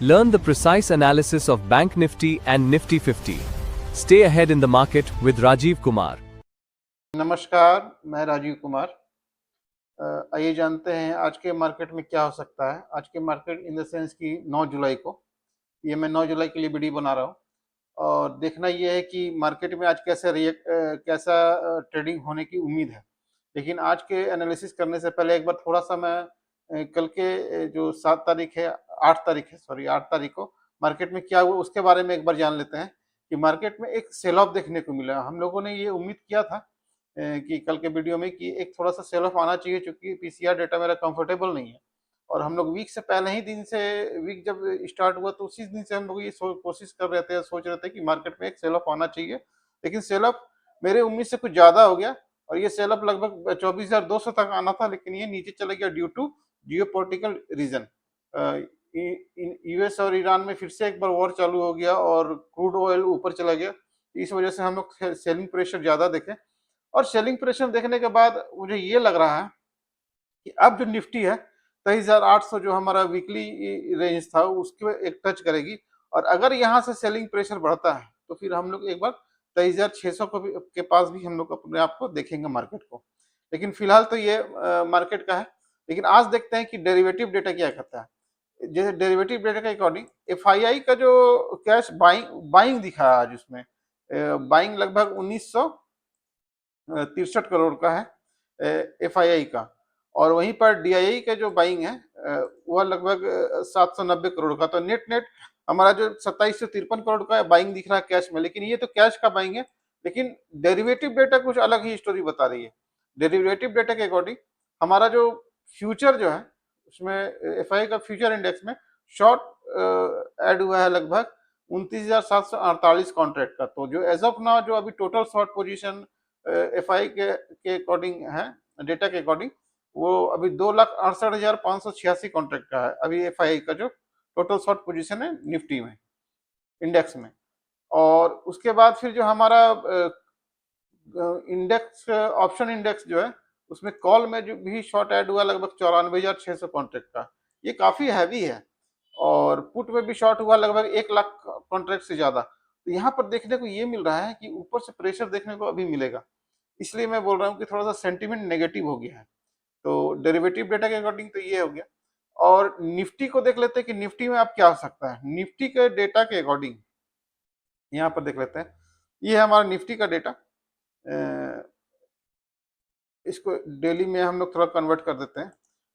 Learn the precise analysis of Bank Nifty and Nifty 50. Stay ahead in the market with Rajiv Kumar. नमस्कार, मैं राजीव कुमार। आइए जानते हैं आज के मार्केट में क्या हो सकता है। आज के मार्केट इन द सेंस कि 9 जुलाई को, ये मैं 9 जुलाई के लिए वीडियो बना रहा हूँ और देखना ये है कि मार्केट में आज कैसा ट्रेडिंग होने की उम्मीद है। लेकिन आज के एनालिसिस करने से पहले एक बार थोड़ा-सा मैं कल के जो 7 तारीख है 8 तारीख है, सॉरी 8 तारीख को मार्केट में क्या हुआ उसके बारे में एक बार जान लेते हैं कि मार्केट में एक सेल ऑफ देखने को मिला। हम लोगों ने ये उम्मीद किया था कि कल के वीडियो में कि एक थोड़ा-सा सेल ऑफ आना चाहिए, चूँकि पीसीआर डेटा मेरा कंफर्टेबल नहीं है और हम लोग वीक से पहले ही दिन से, वीक जब स्टार्ट हुआ तो उसी दिन से हम लोग ये कोशिश कर रहे थे, सोच रहे थे कि मार्केट में एक सेल ऑफ आना चाहिए। लेकिन सेल ऑफ मेरे उम्मीद से कुछ ज़्यादा हो गया और ये सेल ऑफ लगभग 24,200 तक आना था, लेकिन ये नीचे चला गया due to geopolitical reason. US और ईरान में फिर से एक बार वॉर चालू हो गया और क्रूड ऑयल ऊपर चला गया। इस वजह से हम लोग सेलिंग प्रेशर ज़्यादा देखे और सेलिंग प्रेशर देखने के बाद मुझे ये लग रहा है कि अब जो निफ्टी है 23,800 जो हमारा वीकली रेंज था उसके एक टच करेगी और अगर यहाँ से सेलिंग प्रेशर बढ़ता है तो फिर हम लोग एक बार 23,600 के पास भी हम लोग अपने आप को देखेंगे मार्केट को। लेकिन फिलहाल तो ये मार्केट का है। लेकिन आज देखते हैं कि डेरिवेटिव डेटा क्या कहता है। जैसे डेरिवेटिव डेटा के अकॉर्डिंग एफआईआई का जो कैश बाइंग दिखा है आज, उसमें बाइंग लगभग 1963 करोड़ का है एफआईआई का, और वहीं पर डीआईआई का जो बाइंग है वह लगभग 790 करोड़ का। तो नेट नेट हमारा जो 2753 करोड़ का बाइंग दिख रहा है कैश में, लेकिन ये तो कैश का बाइंग है। लेकिन डेरिवेटिव डेटा कुछ अलग ही स्टोरी बता रही है। डेरिवेटिव डेटा के अकॉर्डिंग हमारा जो फ्यूचर जो है उसमें एफआई का फ्यूचर इंडेक्स में शॉर्ट ऐड हुआ है लगभग 29,748 कॉन्ट्रैक्ट का। तो जो एज ऑफ नाउ जो अभी टोटल शॉर्ट पोजीशन एफआई के अकॉर्डिंग है, डेटा के अकॉर्डिंग, वो अभी 2,68,586 कॉन्ट्रैक्ट का है अभी एफआई का जो टोटल शॉर्ट पोजीशन है निफ्टी में, इंडेक्स में। और उसके बाद फिर जो हमारा इंडेक्स ऑप्शन इंडेक्स जो है उसमें कॉल में जो भी शॉर्ट ऐड हुआ लगभग 94,600 कॉन्ट्रैक्ट का, ये काफी हैवी है। और पुट में भी शॉर्ट हुआ लगभग 1 लाख कॉन्ट्रैक्ट से ज्यादा। तो यहाँ पर देखने को ये मिल रहा है कि ऊपर से प्रेशर देखने को अभी मिलेगा, इसलिए मैं बोल रहा हूँ कि थोड़ा सा सेंटीमेंट नेगेटिव हो गया है। तो डेरिवेटिव डेटा के अकॉर्डिंग तो ये हो गया। और निफ्टी को देख लेते हैं कि निफ्टी में अब क्या हो सकता है। निफ्टी के डेटा के अकॉर्डिंग यहाँ पर देख लेते हैं, ये है हमारा निफ्टी का डेटा। इसको डेली में हम लोग थोड़ा कन्वर्ट कर देते हैं।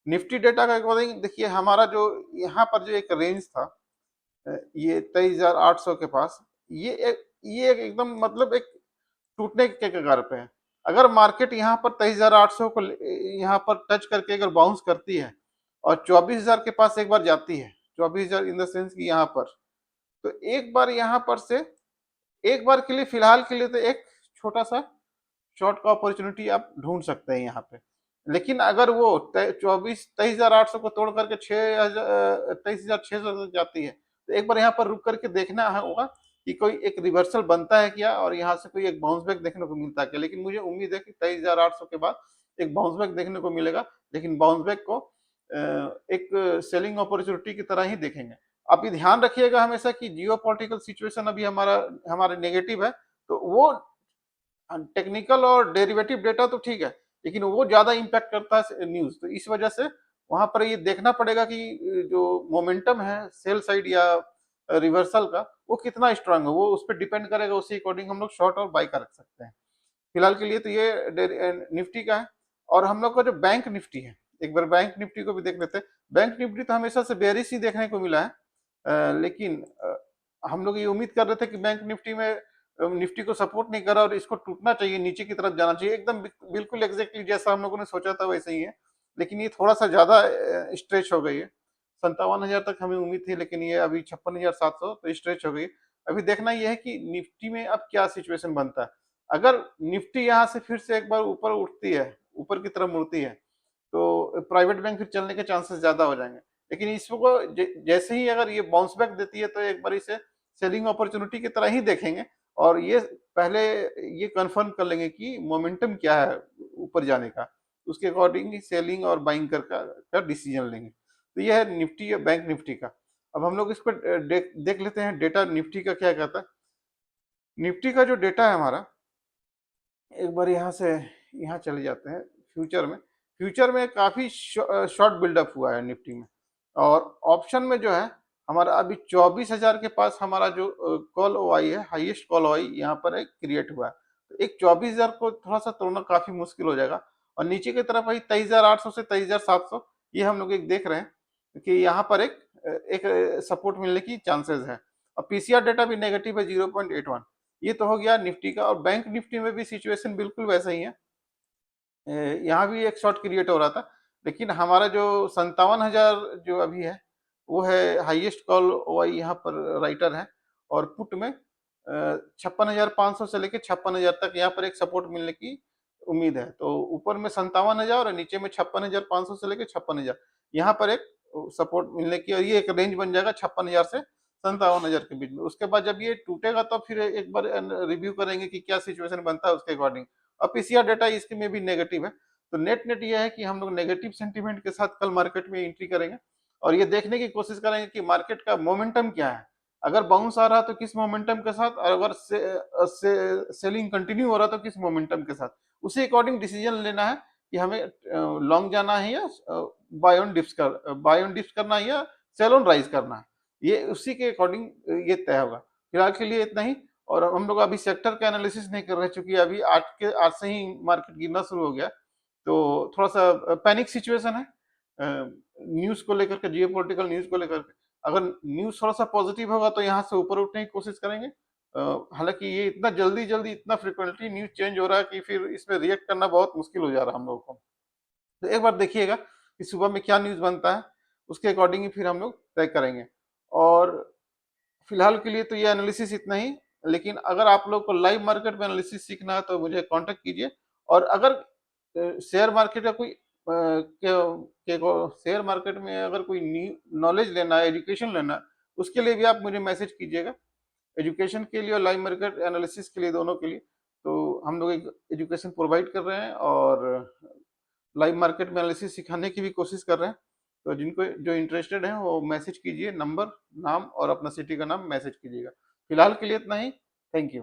निफ्टी डेटा के अकॉर्डिंग देखिए हमारा जो यहाँ पर जो एक रेंज था ये 23,800 के पास, ये एकदम मतलब एक टूटने के कगार पे है। अगर मार्केट यहाँ पर 23,800 को यहाँ पर टच करके अगर बाउंस करती है और 24,000 के पास एक बार जाती है, 24,000 इन द सेंस कि यहाँ पर, तो एक बार यहाँ पर से एक बार के लिए फिलहाल के लिए तो एक छोटा सा शॉर्ट का अपॉर्चुनिटी आप ढूंढ सकते हैं यहाँ पे। लेकिन अगर वो 23,800 को तोड़ करके 23,600 तक जाती है तो एक बार यहाँ पर रुक करके देखना होगा कि कोई एक रिवर्सल बनता है क्या और यहाँ से कोई एक बाउंस बैक देखने को मिलता है क्या। लेकिन मुझे उम्मीद है कि 23,800 के बाद एक बाउंस बैक देखने को मिलेगा, लेकिन बाउंस बैक को एक सेलिंग अपॉर्चुनिटी की तरह ही देखेंगे। आप ये ध्यान रखिएगा हमेशा कि जियो पॉलिटिकल सिचुएशन अभी हमारे नेगेटिव है, तो वो टेक्निकल और डेरिवेटिव डेटा तो ठीक है, लेकिन वो ज्यादा इम्पैक्ट करता है न्यूज। तो इस वजह से वहां पर ये देखना पड़ेगा कि जो मोमेंटम है सेल साइड या रिवर्सल का वो कितना स्ट्रांग है, वो उस पर डिपेंड करेगा। उसी अकॉर्डिंग हम लोग शॉर्ट और बाई कर सकते हैं। फिलहाल के लिए तो ये निफ्टी का है। और हम लोग का जो बैंक निफ्टी है, एक बार बैंक निफ्टी को भी देख लेते हैं। बैंक निफ्टी तो हमेशा से बेरिश ही देखने को मिला है, लेकिन हम लोग ये उम्मीद कर रहे थे कि बैंक निफ्टी में निफ्टी को सपोर्ट नहीं करा और इसको टूटना चाहिए, नीचे की तरफ जाना चाहिए, एकदम बिल्कुल एग्जैक्टली जैसा हम लोगों ने सोचा था वैसे ही है। लेकिन ये थोड़ा सा ज्यादा स्ट्रेच हो गई है। 57,000 तक हमें उम्मीद थी, लेकिन ये अभी 56,700 तो स्ट्रेच हो गई। अभी देखना यह है कि निफ्टी में अब क्या सिचुएशन बनता है। अगर निफ्टी यहाँ से फिर से एक बार ऊपर उठती है, ऊपर की तरफ मुड़ती है, तो प्राइवेट बैंक फिर चलने के चांसेस ज्यादा हो जाएंगे। लेकिन इसको जैसे ही अगर ये बाउंस बैक देती है तो एक बार इसे सेलिंग अपॉर्चुनिटी की तरह ही देखेंगे और ये पहले ये कंफर्म कर लेंगे कि मोमेंटम क्या है ऊपर जाने का, उसके अकॉर्डिंग ही सेलिंग और बाइंग का डिसीजन लेंगे। तो ये है निफ्टी या बैंक निफ्टी का। अब हम लोग इस पर देख लेते हैं डेटा निफ्टी का क्या कहता है। निफ्टी का जो डेटा है हमारा, एक बार यहाँ से यहाँ चले जाते हैं फ्यूचर में। फ्यूचर में काफी शॉर्ट बिल्डअप हुआ है निफ्टी में, और ऑप्शन में जो है हमारा अभी 24,000 के पास हमारा जो कॉल ओआई है, हाईएस्ट कॉल ओआई यहाँ पर एक क्रिएट हुआ है। तो एक 24,000 को थोड़ा सा तोड़ना काफी मुश्किल हो जाएगा, और नीचे की तरफ वही 23,800 से 23,700 ये हम लोग एक देख रहे हैं कि यहाँ पर एक सपोर्ट मिलने की चांसेस है। और पीसीआर डेटा भी नेगेटिव है 0.81। ये तो हो गया निफ्टी का। और बैंक निफ्टी में भी सिचुएशन बिल्कुल वैसा ही है। यहाँ भी एक शॉर्ट क्रिएट हो रहा था, लेकिन हमारा जो 57,000 जो अभी है वो है हाईएस्ट कॉल ओआई यहाँ पर राइटर है। और पुट में 56,500 से लेके 56,000 तक यहाँ पर एक सपोर्ट मिलने की उम्मीद है। तो ऊपर में 57,000 और नीचे में 56,500 से लेके 56,000 यहाँ पर एक सपोर्ट मिलने की, और ये एक रेंज बन जाएगा 56,000 से 57,000 के बीच में। उसके बाद जब ये टूटेगा तो फिर एक बार रिव्यू करेंगे कि क्या सिचुएशन बनता है उसके अकॉर्डिंग। अब पीसीआर डेटा इसके में भी नेगेटिव है। तो नेट नेट ये है कि हम लोग नेगेटिव सेंटीमेंट के साथ कल मार्केट में एंट्री करेंगे, और ये देखने की कोशिश करेंगे कि मार्केट का मोमेंटम क्या है। अगर बाउंस आ रहा तो किस मोमेंटम के साथ, और अगर सेलिंग कंटिन्यू हो रहा तो किस मोमेंटम के साथ, उसी अकॉर्डिंग डिसीजन लेना है कि हमें लॉन्ग जाना है या बाय ऑन डिप्स करना है या सेल ऑन राइज करना है। ये उसी के अकॉर्डिंग ये तय होगा। फिलहाल के लिए इतना ही। और हम लोग अभी सेक्टर का एनालिसिस नहीं कर रहे, चूंकि अभी आज से ही मार्केट गिरना शुरू हो गया, तो थोड़ा सा पैनिक सिचुएशन है न्यूज को लेकर के, जियोपॉलिटिकल न्यूज को लेकर के। अगर न्यूज थोड़ा सा पॉजिटिव होगा तो यहाँ से ऊपर उठने की कोशिश करेंगे। हालांकि ये इतना जल्दी जल्दी इतना फ्रिक्वेंटली न्यूज चेंज हो रहा है कि फिर इसमें रिएक्ट करना बहुत मुश्किल हो जा रहा है हम लोगों को। तो एक बार देखिएगा कि सुबह में क्या न्यूज बनता है, उसके अकॉर्डिंग ही फिर हम लोग तय करेंगे। और फिलहाल के लिए तो ये एनालिसिस इतना ही। लेकिन अगर आप लोग को लाइव मार्केट में एनालिसिस सीखना है तो मुझे कांटेक्ट कीजिए। और अगर शेयर मार्केट का कोई शेयर मार्केट में अगर कोई नॉलेज लेना है, एजुकेशन लेना है, उसके लिए भी आप मुझे मैसेज कीजिएगा। एजुकेशन के लिए और लाइव मार्केट एनालिसिस के लिए, दोनों के लिए तो हम लोग एक एजुकेशन प्रोवाइड कर रहे हैं, और लाइव मार्केट में एनालिसिस सिखाने की भी कोशिश कर रहे हैं। तो जिनको जो इंटरेस्टेड है वो मैसेज कीजिए, नंबर, नाम और अपना सिटी का नाम मैसेज कीजिएगा। फिलहाल के लिए इतना ही। Thank you.